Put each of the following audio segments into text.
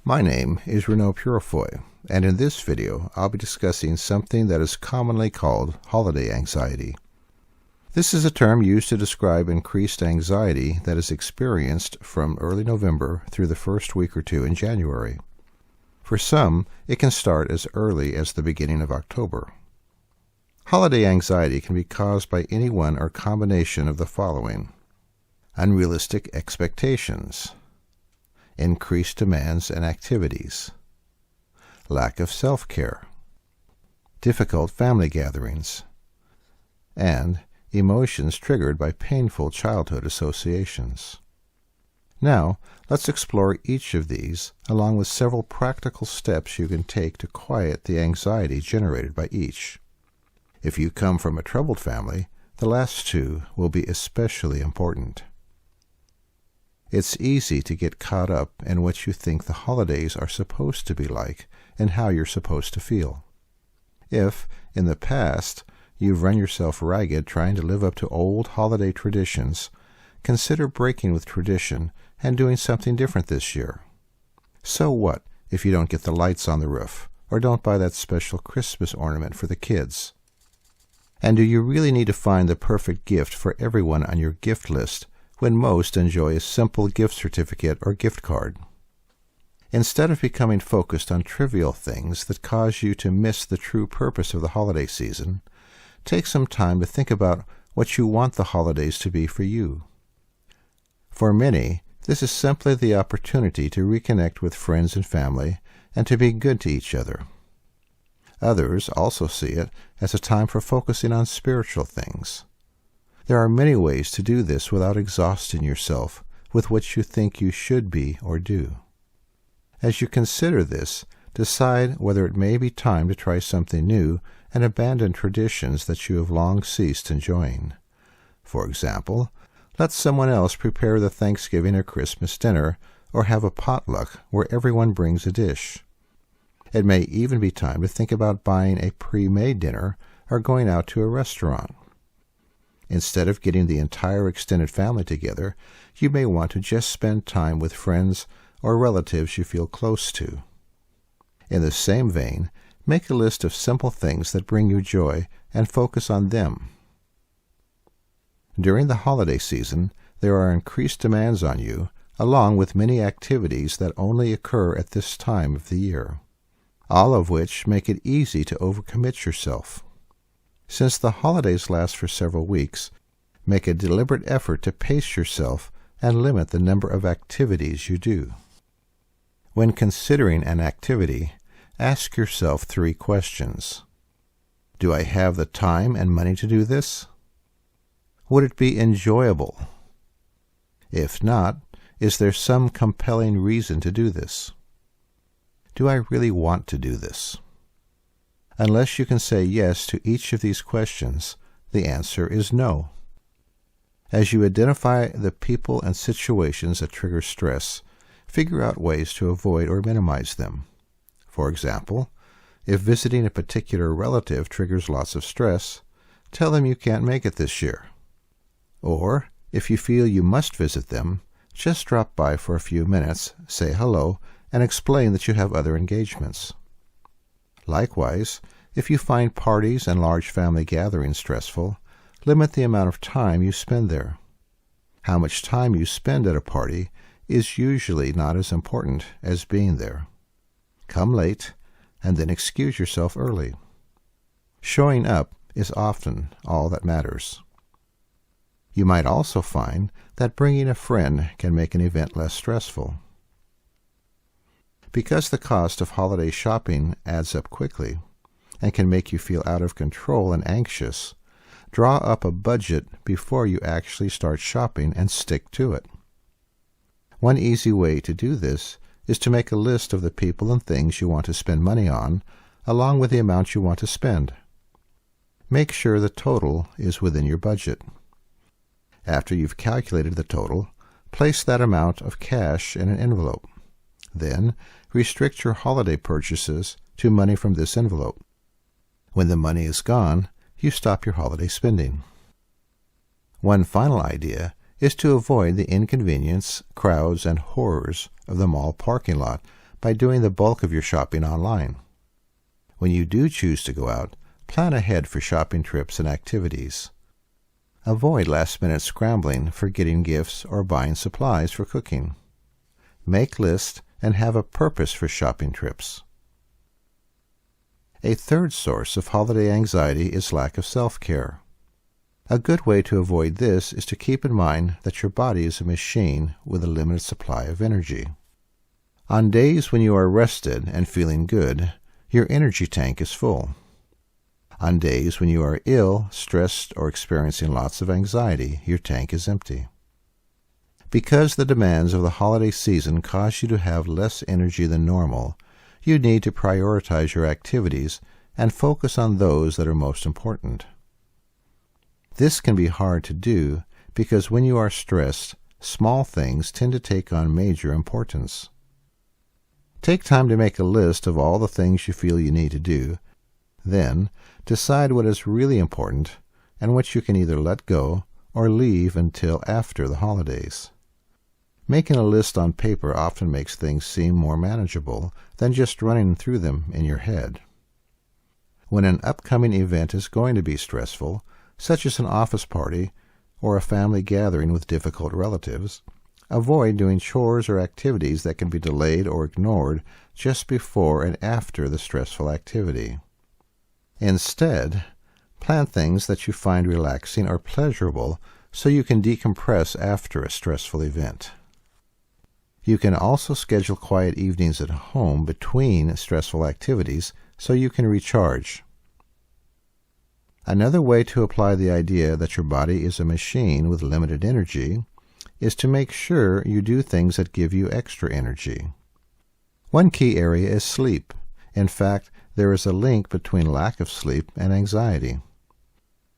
My name is Renaud Purifoy, and in this video I'll be discussing something that is commonly called holiday anxiety. This is a term used to describe increased anxiety that is experienced from early November through the first week or two in January. For some, it can start as early as the beginning of October. Holiday anxiety can be caused by any one or combination of the following: unrealistic expectations, increased demands and activities, lack of self-care, difficult family gatherings, and emotions triggered by painful childhood associations. Now, let's explore each of these, along with several practical steps you can take to quiet the anxiety generated by each. If you come from a troubled family, the last two will be especially important. It's easy to get caught up in what you think the holidays are supposed to be like and how you're supposed to feel. If, in the past, you've run yourself ragged trying to live up to old holiday traditions, consider breaking with tradition and doing something different this year. So what if you don't get the lights on the roof, or don't buy that special Christmas ornament for the kids? And do you really need to find the perfect gift for everyone on your gift list when most enjoy a simple gift certificate or gift card? Instead of becoming focused on trivial things that cause you to miss the true purpose of the holiday season, take some time to think about what you want the holidays to be for you. For many, this is simply the opportunity to reconnect with friends and family and to be good to each other. Others also see it as a time for focusing on spiritual things. There are many ways to do this without exhausting yourself with what you think you should be or do. As you consider this, decide whether it may be time to try something new and abandon traditions that you have long ceased enjoying. For example, let someone else prepare the Thanksgiving or Christmas dinner, or have a potluck where everyone brings a dish. It may even be time to think about buying a pre-made dinner or going out to a restaurant. Instead of getting the entire extended family together, you may want to just spend time with friends or relatives you feel close to. In the same vein, make a list of simple things that bring you joy and focus on them. During the holiday season, there are increased demands on you, along with many activities that only occur at this time of the year, all of which make it easy to overcommit yourself. Since the holidays last for several weeks, make a deliberate effort to pace yourself and limit the number of activities you do. When considering an activity, ask yourself 3 questions. Do I have the time and money to do this? Would it be enjoyable? If not, is there some compelling reason to do this? Do I really want to do this? Unless you can say yes to each of these questions, the answer is no. As you identify the people and situations that trigger stress, figure out ways to avoid or minimize them. For example, if visiting a particular relative triggers lots of stress, tell them you can't make it this year. Or, if you feel you must visit them, just drop by for a few minutes, say hello, and explain that you have other engagements. Likewise, if you find parties and large family gatherings stressful, limit the amount of time you spend there. How much time you spend at a party is usually not as important as being there. Come late, and then excuse yourself early. Showing up is often all that matters. You might also find that bringing a friend can make an event less stressful. Because the cost of holiday shopping adds up quickly and can make you feel out of control and anxious, draw up a budget before you actually start shopping and stick to it. One easy way to do this is to make a list of the people and things you want to spend money on, along with the amount you want to spend. Make sure the total is within your budget. After you've calculated the total, place that amount of cash in an envelope. Then, restrict your holiday purchases to money from this envelope. When the money is gone, you stop your holiday spending. One final idea is to avoid the inconvenience, crowds, and horrors of the mall parking lot by doing the bulk of your shopping online. When you do choose to go out, plan ahead for shopping trips and activities. Avoid last-minute scrambling for getting gifts or buying supplies for cooking. Make lists and have a purpose for shopping trips. A third source of holiday anxiety is lack of self-care. A good way to avoid this is to keep in mind that your body is a machine with a limited supply of energy. On days when you are rested and feeling good, your energy tank is full. On days when you are ill, stressed, or experiencing lots of anxiety, your tank is empty. Because the demands of the holiday season cause you to have less energy than normal, you need to prioritize your activities and focus on those that are most important. This can be hard to do because when you are stressed, small things tend to take on major importance. Take time to make a list of all the things you feel you need to do. Then, decide what is really important and what you can either let go or leave until after the holidays. Making a list on paper often makes things seem more manageable than just running through them in your head. When an upcoming event is going to be stressful, such as an office party or a family gathering with difficult relatives, avoid doing chores or activities that can be delayed or ignored just before and after the stressful activity. Instead, plan things that you find relaxing or pleasurable so you can decompress after a stressful event. You can also schedule quiet evenings at home between stressful activities so you can recharge. Another way to apply the idea that your body is a machine with limited energy is to make sure you do things that give you extra energy. One key area is sleep. In fact, there is a link between lack of sleep and anxiety.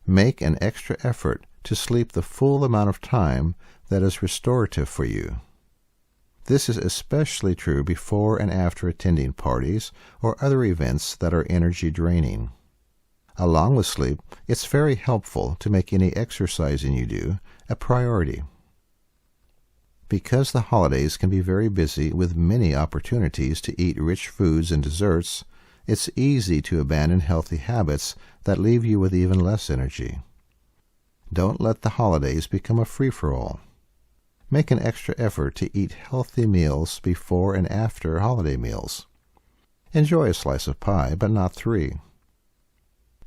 Make an extra effort to sleep the full amount of time that is restorative for you. This is especially true before and after attending parties or other events that are energy draining. Along with sleep, it's very helpful to make any exercising you do a priority. Because the holidays can be very busy with many opportunities to eat rich foods and desserts, it's easy to abandon healthy habits that leave you with even less energy. Don't let the holidays become a free-for-all. Make an extra effort to eat healthy meals before and after holiday meals. Enjoy a slice of pie, but not 3.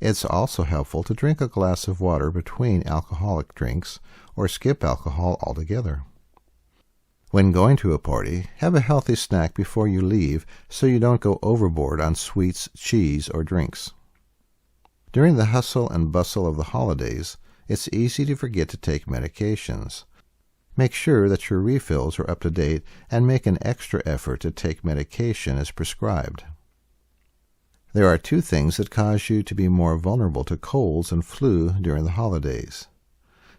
It's also helpful to drink a glass of water between alcoholic drinks or skip alcohol altogether. When going to a party, have a healthy snack before you leave so you don't go overboard on sweets, cheese, or drinks. During the hustle and bustle of the holidays, it's easy to forget to take medications. Make sure that your refills are up to date and make an extra effort to take medication as prescribed. There are 2 things that cause you to be more vulnerable to colds and flu during the holidays.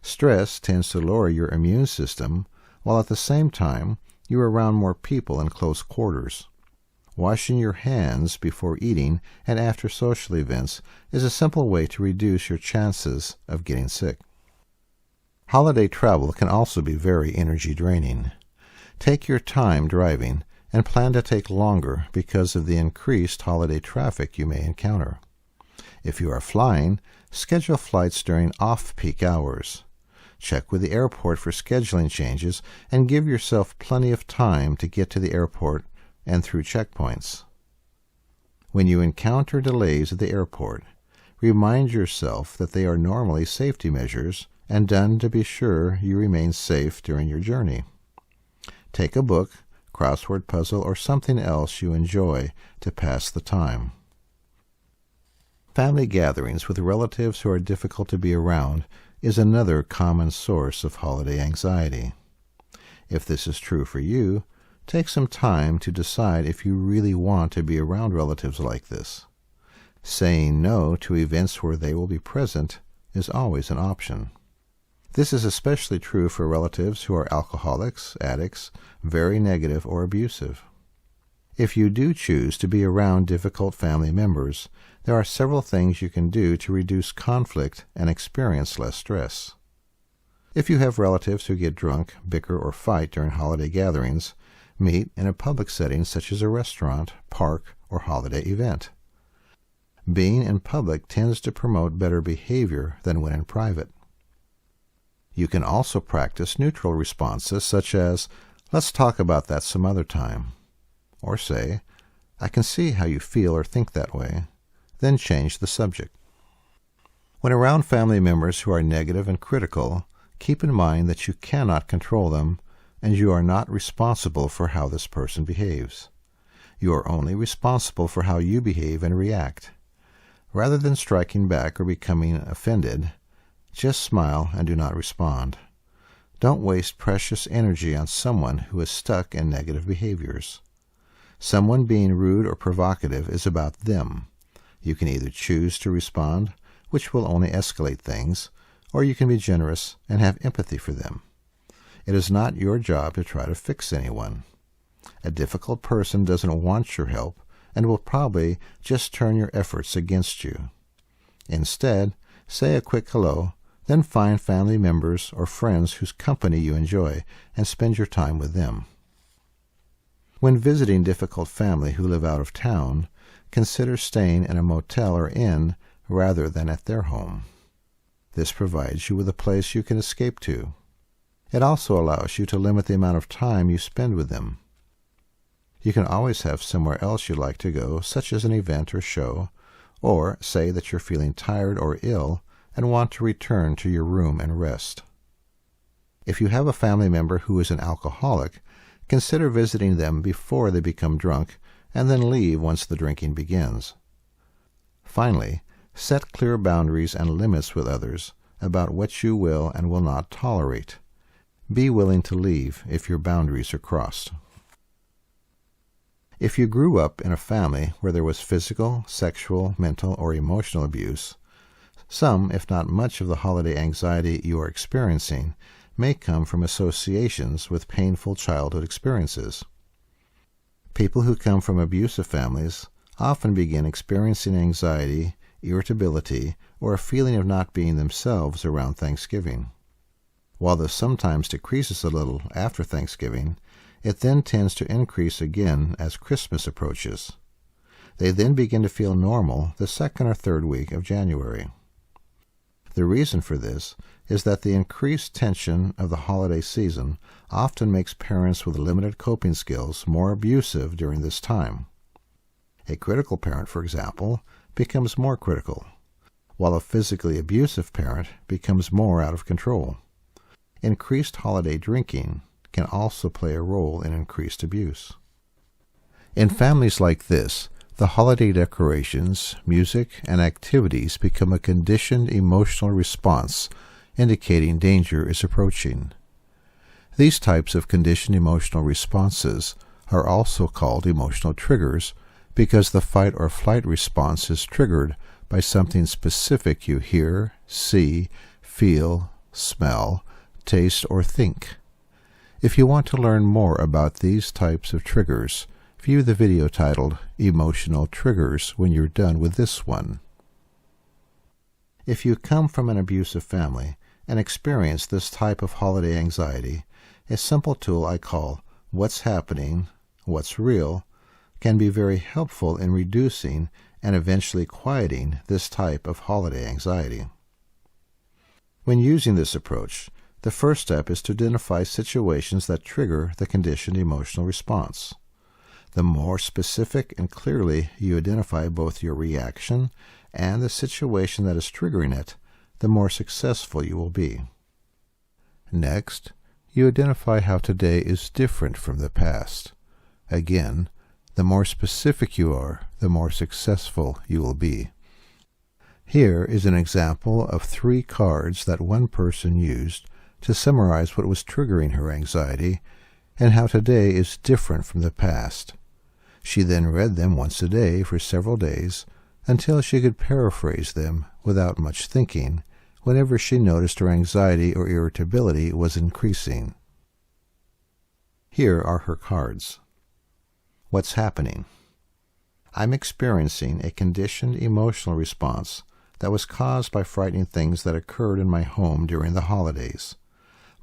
Stress tends to lower your immune system, while at the same time you are around more people in close quarters. Washing your hands before eating and after social events is a simple way to reduce your chances of getting sick. Holiday travel can also be very energy draining. Take your time driving and plan to take longer because of the increased holiday traffic you may encounter. If you are flying, schedule flights during off-peak hours. Check with the airport for scheduling changes and give yourself plenty of time to get to the airport and through checkpoints. When you encounter delays at the airport, remind yourself that they are normally safety measures and done to be sure you remain safe during your journey. Take a book, crossword puzzle, or something else you enjoy to pass the time. Family gatherings with relatives who are difficult to be around is another common source of holiday anxiety. If this is true for you, take some time to decide if you really want to be around relatives like this. Saying no to events where they will be present is always an option. This is especially true for relatives who are alcoholics, addicts, very negative, or abusive. If you do choose to be around difficult family members, there are several things you can do to reduce conflict and experience less stress. If you have relatives who get drunk, bicker, or fight during holiday gatherings, Meet in a public setting such as a restaurant, park, or holiday event. Being in public tends to promote better behavior than when in private. You can also practice neutral responses such as, "Let's talk about that some other time," or say, "I can see how you feel or think that way," then change the subject. When around family members who are negative and critical, keep in mind that you cannot control them and you are not responsible for how this person behaves. You are only responsible for how you behave and react. Rather than striking back or becoming offended, just smile and do not respond. Don't waste precious energy on someone who is stuck in negative behaviors. Someone being rude or provocative is about them. You can either choose to respond, which will only escalate things, or you can be generous and have empathy for them. It is not your job to try to fix anyone. A difficult person doesn't want your help and will probably just turn your efforts against you. Instead, say a quick hello, then find family members or friends whose company you enjoy and spend your time with them. When visiting difficult family who live out of town, consider staying in a motel or inn rather than at their home. This provides you with a place you can escape to. It also allows you to limit the amount of time you spend with them. You can always have somewhere else you'd like to go, such as an event or show, or say that you're feeling tired or ill and want to return to your room and rest. If you have a family member who is an alcoholic, consider visiting them before they become drunk and then leave once the drinking begins. Finally, set clear boundaries and limits with others about what you will and will not tolerate. Be willing to leave if your boundaries are crossed. If you grew up in a family where there was physical, sexual, mental, or emotional abuse, some, if not much, of the holiday anxiety you are experiencing may come from associations with painful childhood experiences. People who come from abusive families often begin experiencing anxiety, irritability, or a feeling of not being themselves around Thanksgiving. While this sometimes decreases a little after Thanksgiving, it then tends to increase again as Christmas approaches. They then begin to feel normal the second or third week of January. The reason for this is that the increased tension of the holiday season often makes parents with limited coping skills more abusive during this time. A critical parent, for example, becomes more critical, while a physically abusive parent becomes more out of control. Increased holiday drinking can also play a role in increased abuse. In families like this, the holiday decorations, music, and activities become a conditioned emotional response indicating danger is approaching. These types of conditioned emotional responses are also called emotional triggers because the fight or flight response is triggered by something specific you hear, see, feel, smell, taste, or think. If you want to learn more about these types of triggers, view the video titled Emotional Triggers when you're done with this one. If you come from an abusive family and experience this type of holiday anxiety, a simple tool I call What's Happening, What's Real can be very helpful in reducing and eventually quieting this type of holiday anxiety. When using this approach, the first step is to identify situations that trigger the conditioned emotional response. The more specific and clearly you identify both your reaction and the situation that is triggering it, the more successful you will be. Next, you identify how today is different from the past. Again, the more specific you are, the more successful you will be. Here is an example of 3 cards that one person used to summarize what was triggering her anxiety and how today is different from the past. She then read them once a day for several days until she could paraphrase them without much thinking whenever she noticed her anxiety or irritability was increasing. Here are her cards. What's happening? I'm experiencing a conditioned emotional response that was caused by frightening things that occurred in my home during the holidays.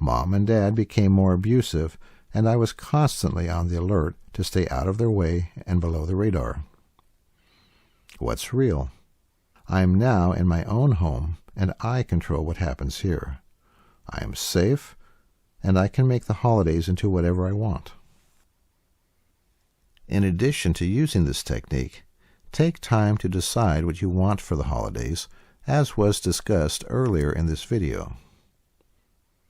Mom and Dad became more abusive, and I was constantly on the alert to stay out of their way and below the radar. What's real? I am now in my own home, and I control what happens here. I am safe, and I can make the holidays into whatever I want. In addition to using this technique, take time to decide what you want for the holidays, as was discussed earlier in this video.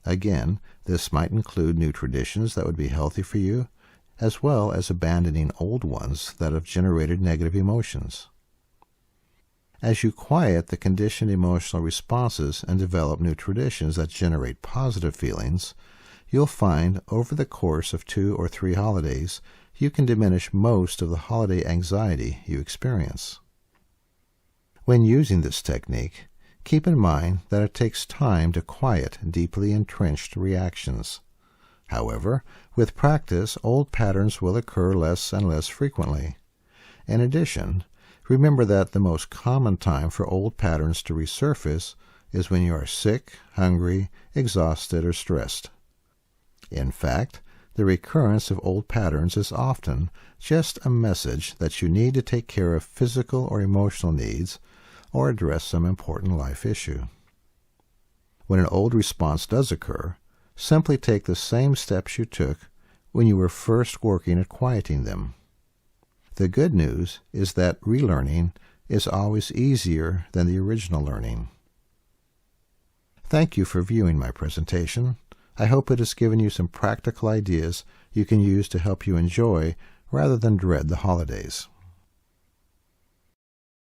Again, this might include new traditions that would be healthy for you, as well as abandoning old ones that have generated negative emotions. As you quiet the conditioned emotional responses and develop new traditions that generate positive feelings, you'll find over the course of 2 or 3 holidays, you can diminish most of the holiday anxiety you experience. When using this technique, keep in mind that it takes time to quiet deeply entrenched reactions. However, with practice, old patterns will occur less and less frequently. In addition, remember that the most common time for old patterns to resurface is when you are sick, hungry, exhausted, or stressed. In fact, the recurrence of old patterns is often just a message that you need to take care of physical or emotional needs or address some important life issue. When an old response does occur, simply take the same steps you took when you were first working at quieting them. The good news is that relearning is always easier than the original learning. Thank you for viewing my presentation. I hope it has given you some practical ideas you can use to help you enjoy rather than dread the holidays.